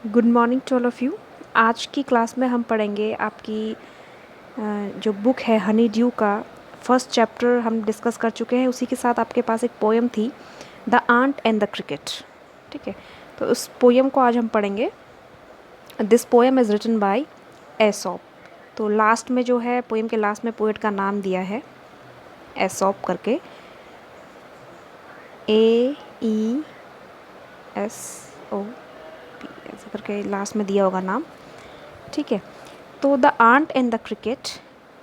Good morning to all of you. आज की class में हम पढ़ेंगे आपकी जो बुक है हनी ड्यू का फर्स्ट चैप्टर हम डिस्कस कर चुके हैं। उसी के साथ आपके पास एक पोएम थी, the ant and the cricket. ठीक है, तो उस पोएम को आज हम पढ़ेंगे। This poem is written by Aesop. तो लास्ट में जो है पोएम के लास्ट में पोएट का नाम दिया है एसॉप करके, AESO ऐसे करके लास्ट में दिया होगा नाम। ठीक है, तो the ant and the cricket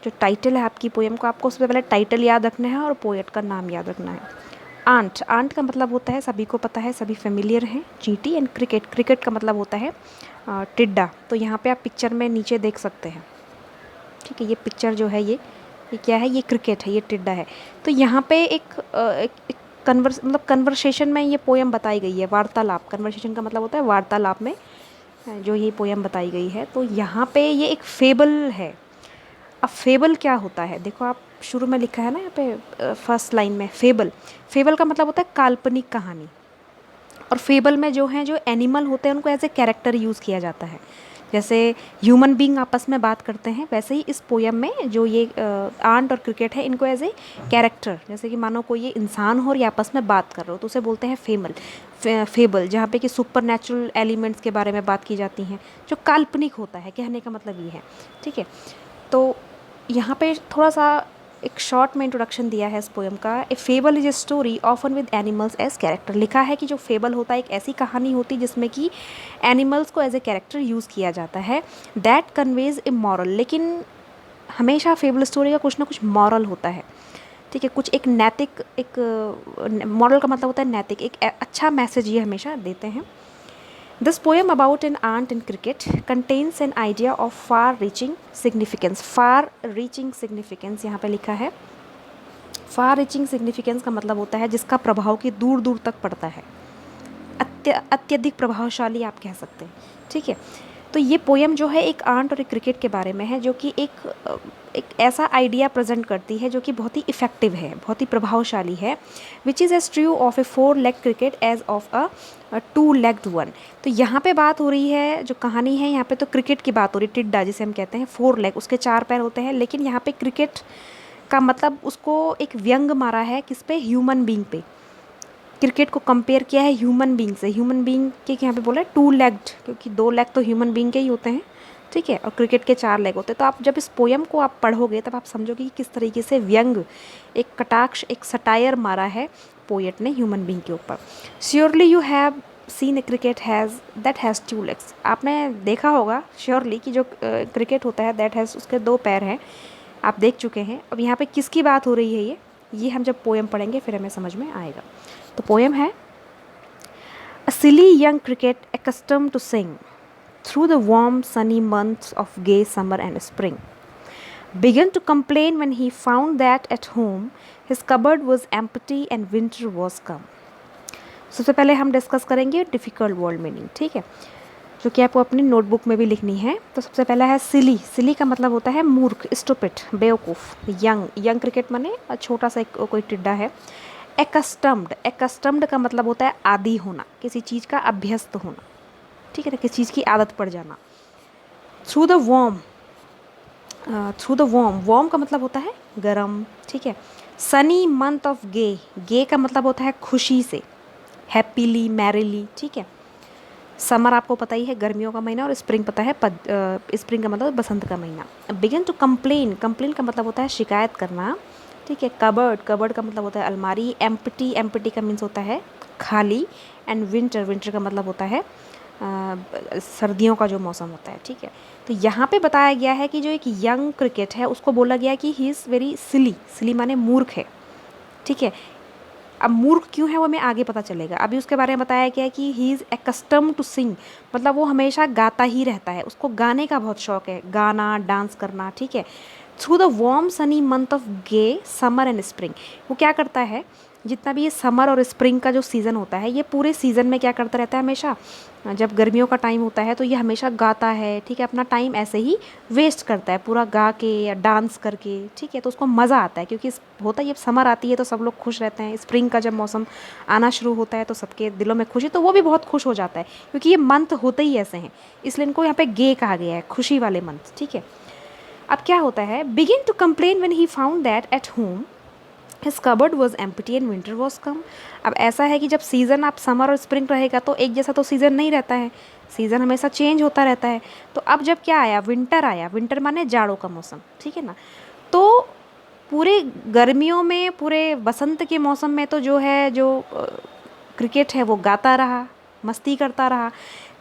जो टाइटल है आपकी पोएम को, आपको सबसे पहले टाइटल याद रखना है और पोएट का नाम याद रखना है। आंट, आंट का मतलब होता है, सभी को पता है, सभी फेमिलियर हैं, चींटी। एंड क्रिकेट, क्रिकेट का मतलब होता है टिड्डा। तो यहाँ पे आप पिक्चर में नीचे देख सकते हैं। ठीक है, ये पिक्चर जो है ये क्या है, ये क्रिकेट है, ये टिड्डा है। तो यहाँ पे एक कन्वर्सेशन में ये पोएम बताई गई है, वार्तालाप। कन्वर्सेशन का मतलब होता है वार्तालाप में जो ये पोएम बताई गई है। तो यहाँ पे ये एक फेबल है। अब फेबल क्या होता है, देखो आप शुरू में लिखा है ना यहाँ पे फर्स्ट लाइन में फेबल। फेबल का मतलब होता है काल्पनिक कहानी। और फेबल में जो हैं, जो एनिमल होते हैं, उनको एज ए कैरेक्टर यूज़ किया जाता है। जैसे ह्यूमन बीइंग आपस में बात करते हैं, वैसे ही इस पोएम में जो ये आंट और क्रिकेट है, इनको एज ए कैरेक्टर, जैसे कि मानो कोई ये इंसान हो और ये आपस में बात कर रहे हो, तो उसे बोलते हैं फेबल, जहाँ पे कि सुपर नेचुरल एलिमेंट्स के बारे में बात की जाती हैं, जो काल्पनिक होता है। कहने का मतलब ये है। ठीक है, तो यहाँ पे थोड़ा सा एक शॉर्ट में इंट्रोडक्शन दिया है इस पोएम का। A fable is a story often with animals as character. लिखा है कि जो फेबल होता है एक ऐसी कहानी होती है जिसमें कि एनिमल्स को एज ए कैरेक्टर यूज़ किया जाता है। दैट कन्वेज ए मॉरल, लेकिन हमेशा फेबल स्टोरी का कुछ ना कुछ मॉरल होता है। ठीक है, कुछ एक नैतिक, एक मॉरल का मतलब होता है नैतिक, एक अच्छा मैसेज ये हमेशा देते हैं। This poem about an ant in cricket contains an idea of far-reaching significance. Far-reaching significance यहाँ पे लिखा है। Far-reaching significance का मतलब होता है जिसका प्रभाव की दूर दूर तक पड़ता है, अत्यधिक प्रभावशाली आप कह सकते हैं। ठीक है, तो ये पोएम जो है एक आंट और एक क्रिकेट के बारे में है, जो कि एक ऐसा आइडिया प्रेजेंट करती है जो कि बहुत ही इफ़ेक्टिव है, बहुत ही प्रभावशाली है। Which is as true of a 4-लेग क्रिकेट एज ऑफ अ 2-लेग्ड वन। तो यहाँ पे बात हो रही है, जो कहानी है यहाँ पे, तो क्रिकेट की बात हो रही है। टिड्डा जिसे हम कहते हैं, 4 लेग, उसके 4 पैर होते हैं, लेकिन यहाँ पे क्रिकेट का मतलब उसको एक व्यंग मारा है किस पे, ह्यूमन बीइंग पे। क्रिकेट को कंपेयर किया है ह्यूमन बीइंग से। ह्यूमन बीइंग के यहाँ पे बोला है 2-लेग्ड, क्योंकि 2 लेग तो ह्यूमन बीइंग के ही होते हैं। ठीक है, और क्रिकेट के 4 लेग होते हैं। तो आप जब इस पोएम को आप पढ़ोगे तब आप समझोगे कि किस तरीके से व्यंग, एक कटाक्ष, एक सटायर मारा है पोएट ने ह्यूमन बीइंग के ऊपर। Surely you have seen A cricket has 2 legs. आपने देखा होगा श्योरली कि जो क्रिकेट होता है दैट हैज़, उसके 2 पैर हैं, आप देख चुके हैं। अब यहाँ पे किसकी बात हो रही है, ये हम जब पोएम पढ़ेंगे फिर हमें समझ में आएगा। तो पोएम है, A silly young cricket accustomed to sing through the warm sunny months of gay summer and spring began to complain when he found that at home his cupboard was empty and winter was come. सबसे पहले हम discuss करेंगे difficult word meaning. ठीक है, जो कि आपको अपनी नोटबुक में भी लिखनी है। तो सबसे पहला है सिली। सिली का मतलब होता है मूर्ख, स्टूपिड, बेवकूफ़। यंग, यंग क्रिकेट माने छोटा सा कोई टिड्डा है। एक्स्टम्ड, एक्स्टम्ड का मतलब होता है आदी होना, किसी चीज़ का अभ्यस्त होना। ठीक है ना, किसी चीज़ की आदत पड़ जाना। Through the warm, through the warm, warm का मतलब होता है गरम। ठीक है, sunny month of gay, gay का मतलब होता है खुशी से, हैप्पीली, मैरिली। ठीक है, समर आपको पता ही है, गर्मियों का महीना, और स्प्रिंग पता है, स्प्रिंग का मतलब बसंत का महीना। बिगिन टू कंप्लेन, कंप्लेन का मतलब होता है शिकायत करना। ठीक है, कबर्ड, कबर्ड का मतलब होता है अलमारी। एम्प्टी, एम्प्टी का मीन्स होता है खाली। एंड विंटर, विंटर का मतलब होता है सर्दियों का जो मौसम होता है। ठीक है, तो यहाँ पे बताया गया है कि जो एक यंग क्रिकेट है उसको बोला गया है कि ही इज़ वेरी सिली। सिली माने मूर्ख है। ठीक है, अब मूर्ख क्यों है वो हमें आगे पता चलेगा। अभी उसके बारे में बताया गया है कि ही इज़ एक्स्टम्ड टू सिंग, मतलब वो हमेशा गाता ही रहता है, उसको गाने का बहुत शौक है, गाना, डांस करना। ठीक है, through the warm sunny month of gay summer and spring, वो क्या करता है जितना भी ये समर और स्प्रिंग का जो सीज़न होता है, ये पूरे सीज़न में क्या करता रहता है, हमेशा जब गर्मियों का टाइम होता है तो ये हमेशा गाता है, ठीक है, अपना टाइम ऐसे ही वेस्ट करता है पूरा गा के या डांस करके, ठीक है। तो उसको मज़ा आता है क्योंकि होता है जब समर आती है तो सब लोग खुश रहते हैं, स्प्रिंग का जब मौसम आना शुरू होता है तो सबके दिलों में खुशी, तो वो भी बहुत खुश हो जाता है क्योंकि ये मंथ होते ही ऐसे हैं, इसलिए इनको यहाँ पे गे कहा गया है, खुशी वाले मंथ, ठीक है। अब क्या होता है, begin to complain when he found that at home his cupboard was empty and winter was come. अब ऐसा है कि जब सीज़न आप समर और स्प्रिंग रहेगा तो एक जैसा तो सीज़न नहीं रहता है, सीज़न हमेशा चेंज होता रहता है। तो अब जब क्या आया, विंटर आया, विंटर माने जाड़ों का मौसम, ठीक है ना। तो पूरे गर्मियों में, पूरे बसंत के मौसम में तो जो है, जो क्रिकेट है वो गाता रहा, मस्ती करता रहा।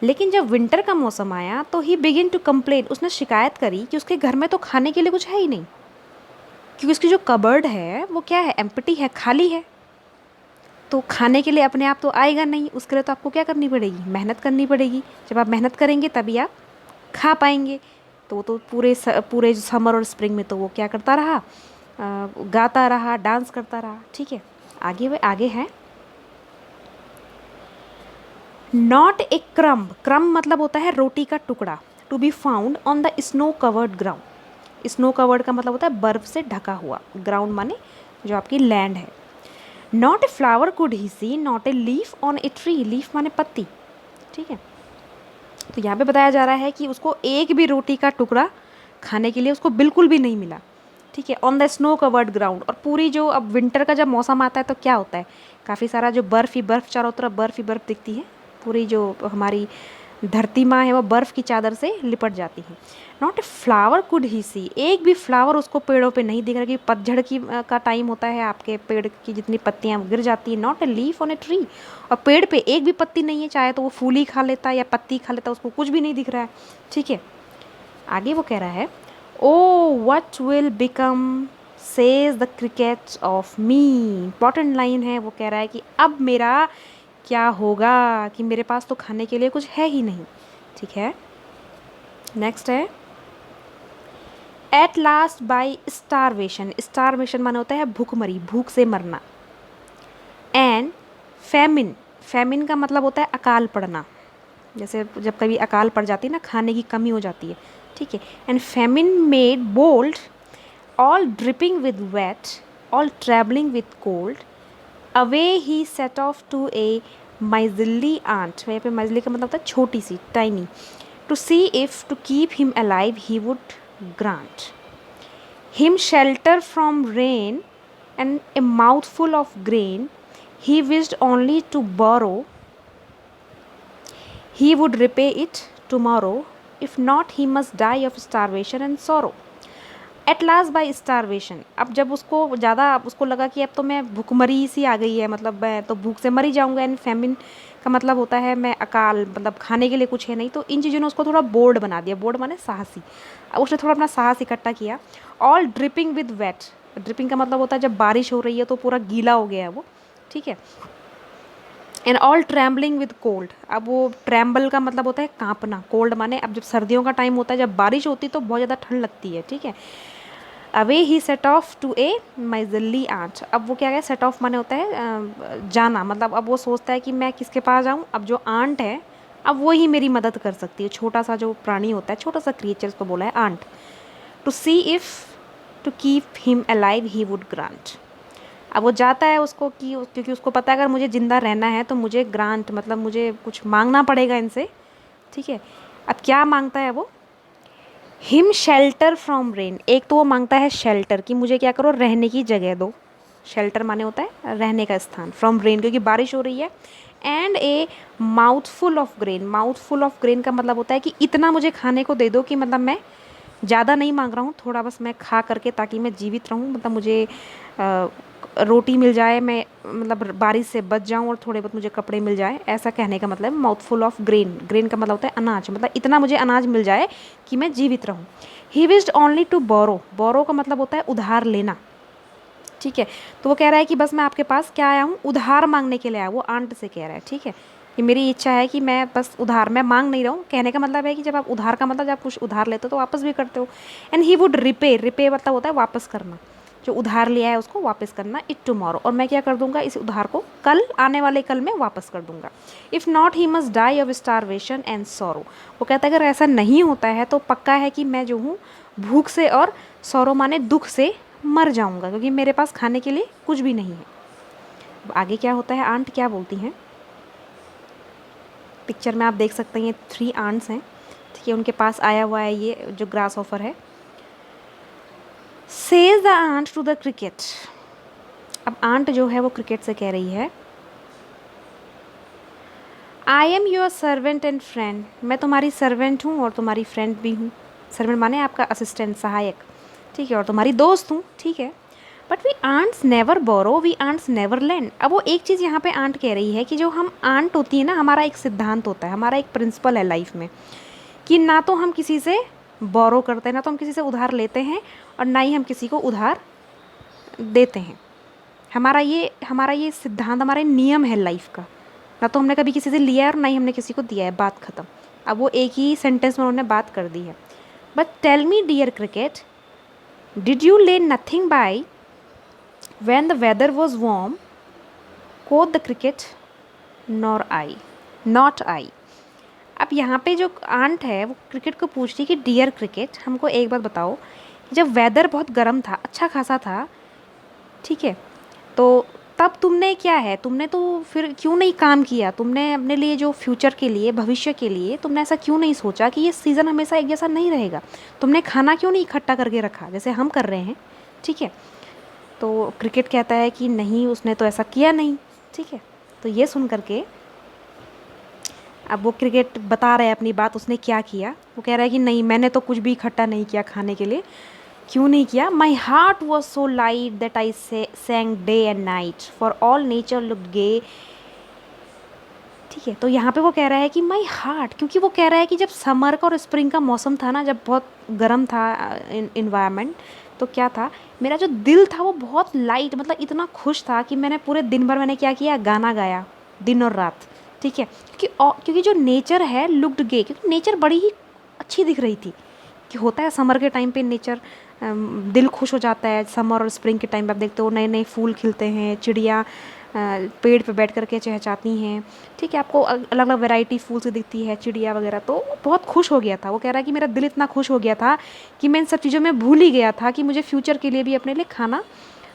लेकिन जब विंटर का मौसम आया तो ही बिगिन टू कंप्लेन, उसने शिकायत करी कि उसके घर में तो खाने के लिए कुछ है ही नहीं, क्योंकि उसकी जो कबर्ड है वो क्या है, एम्प्टी है, खाली है। तो खाने के लिए अपने आप तो आएगा नहीं, उसके लिए तो आपको क्या करनी पड़ेगी, मेहनत करनी पड़ेगी। जब आप मेहनत करेंगे तभी आप खा पाएंगे। तो वो तो पूरे समर और स्प्रिंग में तो वो क्या करता रहा, गाता रहा, डांस करता रहा, ठीक है। आगे है, नॉट ए क्रम्ब, क्रम्ब मतलब होता है रोटी का टुकड़ा, to be found on the snow covered ground. Snow covered का मतलब होता है बर्फ़ से ढका हुआ, ग्राउंड माने जो आपकी लैंड है। Not a flower could he see, not a leaf on a tree, leaf माने पत्ती, ठीक है। तो यहाँ पे बताया जा रहा है कि उसको एक भी रोटी का टुकड़ा खाने के लिए उसको बिल्कुल भी नहीं मिला, ठीक है, on the snow covered ground. और पूरी जो अब विंटर का जब मौसम आता है तो क्या होता है, काफ़ी सारा जो बर्फ़ ही बर्फ़, चारों तरफ बर्फ़ ही बर्फ़ दिखती है, पूरी जो हमारी धरती माँ है वो बर्फ़ की चादर से लिपट जाती है। Not a flower could he see, एक भी फ्लावर उसको पेड़ों पे नहीं दिख रहा, कि पतझड़ की का टाइम होता है, आपके पेड़ की जितनी पत्तियाँ गिर जाती हैं। Not a leaf on a tree, और पेड़ पे एक भी पत्ती नहीं है, चाहे तो वो फूल ही खा लेता या पत्ती खा लेता, उसको कुछ भी नहीं दिख रहा है, ठीक है। आगे वो कह रहा है, oh what will become says the cricket of me. Important line है, वो कह रहा है कि अब मेरा क्या होगा, कि मेरे पास तो खाने के लिए कुछ है ही नहीं, ठीक है। नेक्स्ट है, at last by starvation, starvation माना होता है भूखमरी, भूख से मरना। एंड फैमिन, फैमिन का मतलब होता है अकाल पड़ना, जैसे जब कभी अकाल पड़ जाती है ना, खाने की कमी हो जाती है, ठीक है। And famine made bold, all dripping with wet, all travelling with cold, away he set off to a miserly ant, यहाँ पे माइजली का मतलब होता है छोटी सी, tiny, to see if to keep him alive he would grant him shelter from rain and a mouthful of grain, he wished only to borrow, he would repay it tomorrow, if not he must die of starvation and sorrow. At last by starvation, अब जब उसको ज़्यादा उसको लगा कि अब तो मैं भूखमरी सी आ गई है, मतलब मैं तो भूख से मर ही जाऊँगा। एंड फैमिन का मतलब होता है मैं अकाल, मतलब खाने के लिए कुछ है नहीं। तो इन चीज़ों ने उसको थोड़ा बोल्ड बना दिया, बोल्ड माने साहसी, उसने थोड़ा अपना साहस इकट्ठा किया। All dripping with wait, dripping का मतलब होता है जब बारिश हो रही है तो पूरा गीला हो गया है वो, ठीक है। And all trembling with cold, अब वो ट्रैम्बल का मतलब होता है कांपना, कोल्ड माने अब जब सर्दियों का टाइम होता है, जब बारिश होती है तो बहुत ज़्यादा ठंड लगती है, ठीक है। Away he set off to a miserly ant, अब वो क्या है, सेट ऑफ माने होता है जाना, मतलब अब वो सोचता है कि मैं किसके पास जाऊँ, अब जो आंट है अब वो ही मेरी मदद कर सकती है। छोटा सा जो प्राणी होता है, छोटा सा क्रिएचर, उसको बोला है ant. To see if to keep him alive he would grant, अब वो जाता है उसको कि क्योंकि उसको पता है अगर मुझे ज़िंदा रहना है तो मुझे ग्रांट मतलब मुझे कुछ मांगना पड़ेगा इनसे, ठीक है। अब क्या मांगता है वो, हिम शेल्टर फ्रॉम रेन, एक तो वो मांगता है शेल्टर, कि मुझे क्या करो, रहने की जगह दो, शेल्टर माने होता है रहने का स्थान, फ्रॉम रेन क्योंकि बारिश हो रही है। And a mouthful of grain, mouthful of grain का मतलब होता है कि इतना मुझे खाने को दे दो कि मतलब मैं ज़्यादा नहीं मांग रहा हूँ, थोड़ा बस मैं खा करके ताकि मैं जीवित रहूँ, मतलब मुझे रोटी मिल जाए, मैं मतलब बारिश से बच जाऊँ और थोड़े बहुत मुझे कपड़े मिल जाए, ऐसा कहने का मतलब माउथफुल ऑफ ग्रेन, ग्रेन का मतलब होता है अनाज, मतलब इतना मुझे अनाज मिल जाए कि मैं जीवित रहूँ। He wished only to borrow, borrow का मतलब होता है उधार लेना, ठीक है। तो वो कह रहा है कि बस मैं आपके पास क्या आया हूँ, उधार मांगने के लिए आया, वो आंट से कह रहा है, ठीक है, कि मेरी इच्छा है कि मैं बस उधार, मैं मांग नहीं रहा हूँ। कहने का मतलब है कि जब आप उधार का मतलब जब आप कुछ उधार लेते हो तो वापस भी करते हो। And he would repay, repay मतलब होता है वापस करना, जो उधार लिया है उसको वापस करना इट टुमारो, और मैं क्या कर दूंगा, इस उधार को कल, आने वाले कल में वापस कर दूंगा। If not he must die of starvation and sorrow, वो कहता है अगर ऐसा नहीं होता है तो पक्का है कि मैं जो हूँ भूख से और सॉरो माने दुख से मर जाऊंगा, क्योंकि मेरे पास खाने के लिए कुछ भी नहीं है। अब आगे क्या होता है, आंट क्या बोलती हैं, पिक्चर में आप देख सकते हैं ये 3 आंट्स हैं, ठीक है, उनके पास आया हुआ है ये जो ग्रास ऑफर है। Says the ant to the cricket, अब आंट जो है वो क्रिकेट से कह रही है, I am your servant and friend, मैं तुम्हारी सर्वेंट हूँ और तुम्हारी फ्रेंड भी हूँ। सर्वेंट माने आपका असिस्टेंट, सहायक, ठीक है, और तुम्हारी दोस्त हूँ, ठीक है। But we ants never borrow, we ants never lend. अब वो एक चीज़ यहाँ पे आंट कह रही है कि जो हम आंट होती है ना, हमारा एक सिद्धांत होता है, हमारा एक प्रिंसिपल है लाइफ में, कि ना तो हम किसी से बोरो करते हैं, ना तो हम किसी से उधार लेते हैं, और ना ही हम किसी को उधार देते हैं। हमारा ये सिद्धांत, हमारा नियम है लाइफ का, ना तो हमने कभी किसी से लिया है और ना ही हमने किसी को दिया है, बात ख़त्म। अब वो एक ही सेंटेंस में उन्होंने बात कर दी है। But tell me dear cricket, did you lay nothing by when the weather was warm, quoth the cricket, nor I, not I. अब यहाँ पे जो आंट है वो क्रिकेट को पूछती है कि डियर क्रिकेट, हमको एक बात बताओ, जब वेदर बहुत गर्म था, अच्छा खासा था, ठीक है, तो तब तुमने क्या है, तुमने तो फिर क्यों नहीं काम किया, तुमने अपने लिए जो फ्यूचर के लिए, भविष्य के लिए तुमने ऐसा क्यों नहीं सोचा कि ये सीज़न हमेशा एक जैसा नहीं रहेगा, तुमने खाना क्यों नहीं इकट्ठा करके रखा जैसे हम कर रहे हैं, ठीक है। तो क्रिकेट कहता है कि नहीं, उसने तो ऐसा किया नहीं, ठीक है। तो ये सुन करके अब वो क्रिकेट बता रहा है अपनी बात, उसने क्या किया। वो कह रहा है कि नहीं, मैंने तो कुछ भी इकट्ठा नहीं किया खाने के लिए। क्यों नहीं किया? My heart was so light that I sang day and night for all nature looked gay. ठीक है, तो यहाँ पे वो कह रहा है कि माई हार्ट, क्योंकि वो कह रहा है कि जब समर का और स्प्रिंग का मौसम था ना, जब बहुत गर्म था इन्वायरमेंट, तो क्या था, मेरा जो दिल था वो बहुत लाइट, मतलब इतना खुश था कि मैंने पूरे दिन भर मैंने क्या किया, गाना गाया दिन और रात, ठीक है। क्योंकि जो नेचर है लुक्ड गे, क्योंकि नेचर बड़ी ही अच्छी दिख रही थी। कि होता है समर के टाइम पे नेचर, दिल खुश हो जाता है। समर और स्प्रिंग के टाइम पे आप देखते हो नए नए फूल खिलते हैं, चिड़िया पेड़ पे बैठ करके चहचहाती हैं, ठीक है, आपको अलग अलग वैरायटी फूल से दिखती है, चिड़िया वगैरह। तो बहुत खुश हो गया था। वो कह रहा है कि मेरा दिल इतना खुश हो गया था कि मैं इन सब चीज़ों में भूल ही गया था कि मुझे फ्यूचर के लिए भी अपने लिए खाना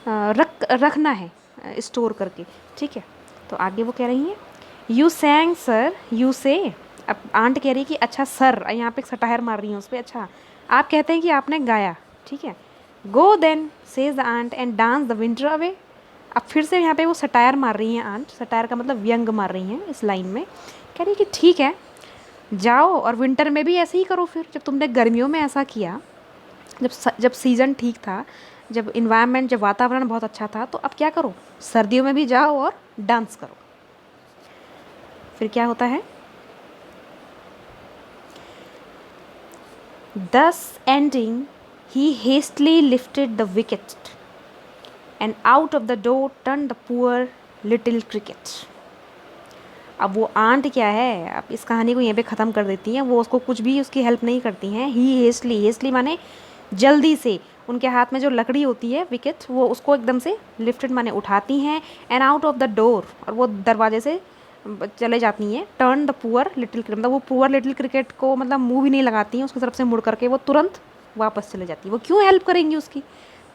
रखना है स्टोर करके, ठीक है। तो आगे वो कह रही हैं, यू सैंग सर यू से। अब आंट कह रही है कि अच्छा सर, यहाँ पे एक सटायर मार रही हूँ उस पर, अच्छा आप कहते हैं कि आपने गाया, ठीक है। Go then says the ant and dance the winter away. अब फिर से यहाँ पे वो सटायर मार रही हैं आंट, सटायर का मतलब व्यंग मार रही हैं इस लाइन में। कह रही है कि ठीक है, जाओ और विंटर में भी ऐसे ही करो। फिर जब तुमने गर्मियों में ऐसा किया, जब सीज़न ठीक था, जब इन्वायरमेंट, जब वातावरण बहुत अच्छा था, तो अब क्या करो, सर्दियों में भी जाओ और डांस करो। फिर क्या होता है, thus ending he hastily lifted the wicket and out of the door turned the poor little cricket। अब वो आंट क्या है, अब इस कहानी को यहाँ पे ख़त्म कर देती हैं। वो उसको कुछ भी उसकी हेल्प नहीं करती हैं। ही हेस्टली माने जल्दी से, उनके हाथ में जो लकड़ी होती है विकेट, वो उसको एकदम से लिफ्टेड माने उठाती हैं, and out of the door, और वो दरवाजे से चले जाती हैं। Turn the poor little cricket, मतलब वो पुअर लिटिल क्रिकेट को मतलब मुंह भी नहीं लगाती हैं उसकी तरफ से, मुड़ करके वो तुरंत वापस चले जाती है। वो क्यों हेल्प करेंगी उसकी?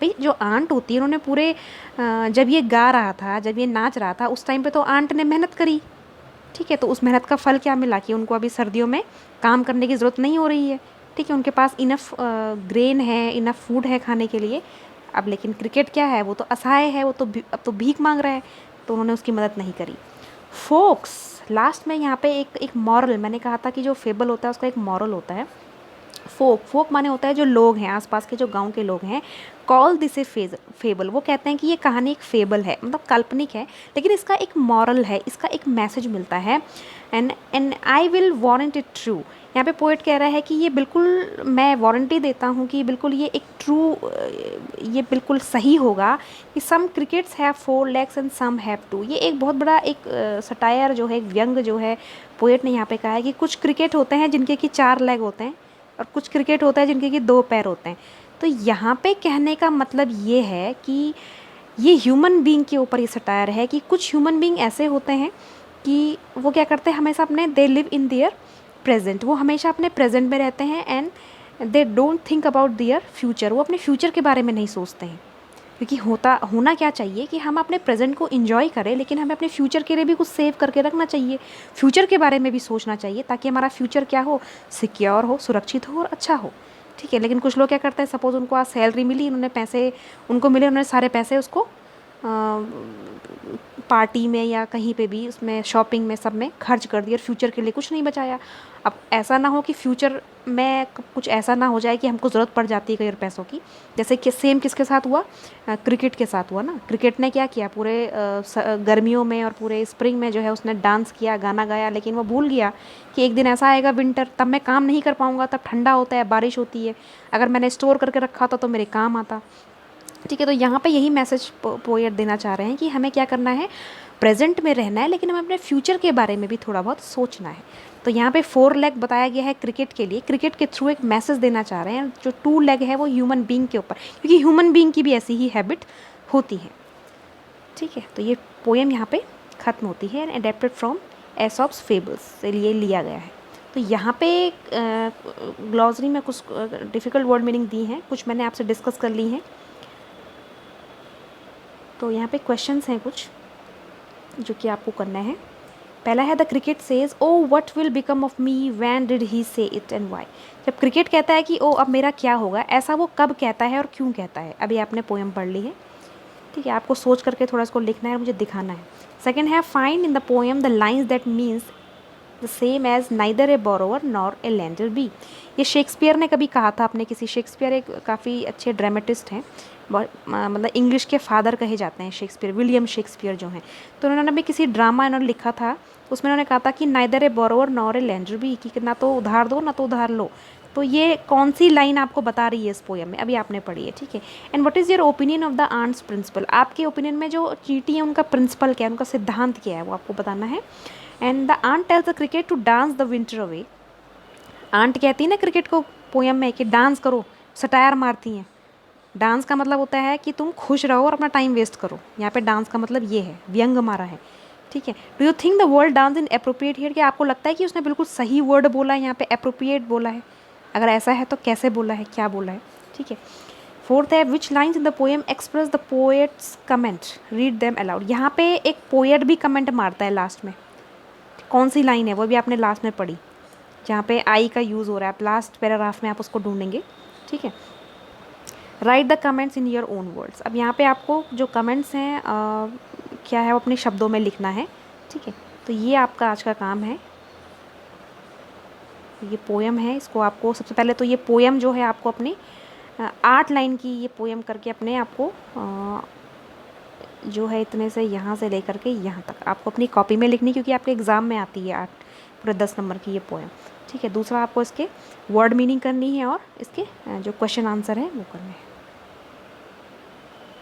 भाई जो आंट होती है, उन्होंने पूरे जब ये गा रहा था, जब ये नाच रहा था, उस टाइम पे तो आंट ने मेहनत करी, ठीक है। तो उस मेहनत का फल क्या मिला कि उनको अभी सर्दियों में काम करने की ज़रूरत नहीं हो रही है, ठीक है। उनके पास इनफ ग्रेन है, इनफ फूड है खाने के लिए। अब लेकिन क्रिकेट क्या है, वो तो असहाय है, वो तो अब तो भीख मांग रहा है, तो उन्होंने उसकी मदद नहीं करी। फोक्स, लास्ट में यहाँ पे एक मॉरल, मैंने कहा था कि जो फेबल होता है उसका एक मॉरल होता है। फोक माने होता है जो लोग हैं, आसपास के जो गांव के लोग हैं। कॉल दिस ए फेबल, वो कहते हैं कि ये कहानी एक फेबल है, मतलब काल्पनिक है, लेकिन इसका एक मॉरल है, इसका एक मैसेज मिलता है। And I will warrant it true. यहाँ पे पोएट कह रहा है कि ये बिल्कुल, मैं वारंटी देता हूँ कि बिल्कुल ये एक ट्रू, ये बिल्कुल सही होगा कि some crickets have 4 legs and some have 2। ये एक बहुत बड़ा एक सटायर जो है, एक व्यंग जो है पोएट ने यहाँ पे कहा है कि कुछ क्रिकेट होते हैं जिनके कि 4 लेग होते हैं, और कुछ क्रिकेट होता है जिनके कि 2 पैर होते हैं। तो यहाँ पे कहने का मतलब ये है कि ये ह्यूमन बीइंग के ऊपर ये सटायर है कि कुछ ह्यूमन बीइंग ऐसे होते हैं कि वो क्या करते हैं, हमेशा अपने they live in their present, वो हमेशा अपने प्रेजेंट में रहते हैं and they don't think about their future, वो अपने फ्यूचर के बारे में नहीं सोचते हैं। क्योंकि होना क्या चाहिए कि हम अपने प्रेजेंट को इन्जॉय करें, लेकिन हमें अपने फ्यूचर के लिए भी कुछ सेव करके रखना चाहिए, फ्यूचर के बारे में भी सोचना चाहिए, ताकि हमारा फ्यूचर क्या हो, सिक्योर हो, सुरक्षित हो और अच्छा हो। ठीक है, लेकिन कुछ लोग क्या करते हैं, सपोज़ उनको आज सैलरी मिली, उन्होंने पैसे उनको मिले, उन्होंने सारे पैसे उसको पार्टी में या कहीं पे भी उसमें शॉपिंग में सब में खर्च कर दिया और फ्यूचर के लिए कुछ नहीं बचाया। अब ऐसा ना हो कि फ्यूचर में कुछ ऐसा ना हो जाए कि हमको ज़रूरत पड़ जाती है कई बार पैसों की, जैसे कि सेम किसके साथ हुआ, क्रिकेट के साथ हुआ ना। क्रिकेट ने क्या किया, पूरे गर्मियों में और पूरे स्प्रिंग में जो है उसने डांस किया, गाना गाया, लेकिन वो भूल गया कि एक दिन ऐसा आएगा विंटर, तब मैं काम नहीं कर पाऊँगा, तब ठंडा होता है, बारिश होती है, अगर मैंने स्टोर करके रखा था तो मेरे काम आता। ठीक है, तो यहाँ पे यही मैसेज पोएट देना चाह रहे हैं कि हमें क्या करना है, प्रेजेंट में रहना है, लेकिन हमें अपने फ्यूचर के बारे में भी थोड़ा बहुत सोचना है। तो यहाँ पे 4 लेग बताया गया है क्रिकेट के लिए, क्रिकेट के थ्रू एक मैसेज देना चाह रहे हैं। जो 2 लेग है वो ह्यूमन बीइंग के ऊपर, क्योंकि ह्यूमन बीइंग की भी ऐसी ही हैबिट होती है। ठीक है, तो ये पोएम यहाँ पे ख़त्म होती है, एंड अडेप्टेड फ्रॉम एसॉप्स फेबल्स से लिए लिया गया है। तो यहाँ पे ग्लॉसरी में कुछ डिफ़िकल्ट वर्ड मीनिंग दी हैं, कुछ मैंने आपसे डिस्कस कर ली हैं। तो यहाँ पे क्वेश्चंस हैं कुछ जो कि आपको करना है। पहला है, the cricket says oh what will become of me when did he से इट एंड वाई। जब क्रिकेट कहता है कि ओ अब मेरा क्या होगा, ऐसा वो कब कहता है और क्यों कहता है। अभी आपने पोएम पढ़ ली है, ठीक है, आपको सोच करके थोड़ा इसको लिखना है और मुझे दिखाना है। सेकेंड है, find in the poem the lines that means the same as neither a borrower nor a lender be. ये शेक्सपियर ने कभी कहा था अपने किसी, शेक्सपियर एक काफ़ी अच्छे ड्रामेटिस्ट हैं, मतलब इंग्लिश के फादर कहे जाते हैं शेक्सपियर, विलियम शेक्सपियर जो हैं। तो उन्होंने भी किसी ड्रामा इन्होंने लिखा था, उसमें उन्होंने कहा था कि neither a borrower nor a lender be, कि ना तो उधार दो ना तो उधार लो। तो ये कौन सी लाइन आपको बता रही है इस पोएम में, अभी आपने पढ़ी है। ठीक है, and what is your opinion of the ant's principle, आपके ओपिनियन में जो चींटी है उनका प्रिंसिपल क्या है, उनका सिद्धांत क्या है, वो आपको बताना है। And the ant tells the cricket to dance the winter away. Ant कहती है ना क्रिकेट को पोएम में कि डांस करो, सटायर मारती हैं। डांस का मतलब होता है कि तुम खुश रहो और अपना टाइम वेस्ट करो, यहाँ पे डांस का मतलब ये है, व्यंग मारा है। ठीक है, do you think the word dance in appropriate here, क्या आपको लगता है कि उसने बिल्कुल सही वर्ड बोला है यहाँ पे, अप्रोप्रिएट बोला है, अगर ऐसा है तो कैसे बोला है, क्या बोला है। ठीक है, फोर्थ है, which lines in the poem express the poet's comment, read them aloud. यहाँ पे एक पोएट भी कमेंट मारता है लास्ट में, कौन सी लाइन है वो भी आपने लास्ट में पढ़ी, जहाँ पे आई का यूज़ हो रहा है, आप लास्ट पैराग्राफ में आप उसको ढूंढेंगे। ठीक है, right the comments in your own words. अब यहाँ पे आपको जो कमेंट्स हैं क्या है, वो अपने शब्दों में लिखना है। ठीक है, तो ये आपका आज का काम है। ये पोएम है, इसको आपको सबसे पहले तो ये पोएम जो है आपको अपनी 8 लाइन की ये पोएम करके अपने आपको जो है इतने से यहाँ से लेकर के यहाँ तक आपको अपनी कॉपी में लिखनी, क्योंकि आपके एग्ज़ाम में आती है 8 पूरे 10 नंबर की ये पोएम। ठीक है, दूसरा आपको इसके वर्ड मीनिंग करनी है और इसके जो क्वेश्चन आंसर है वो करने हैं।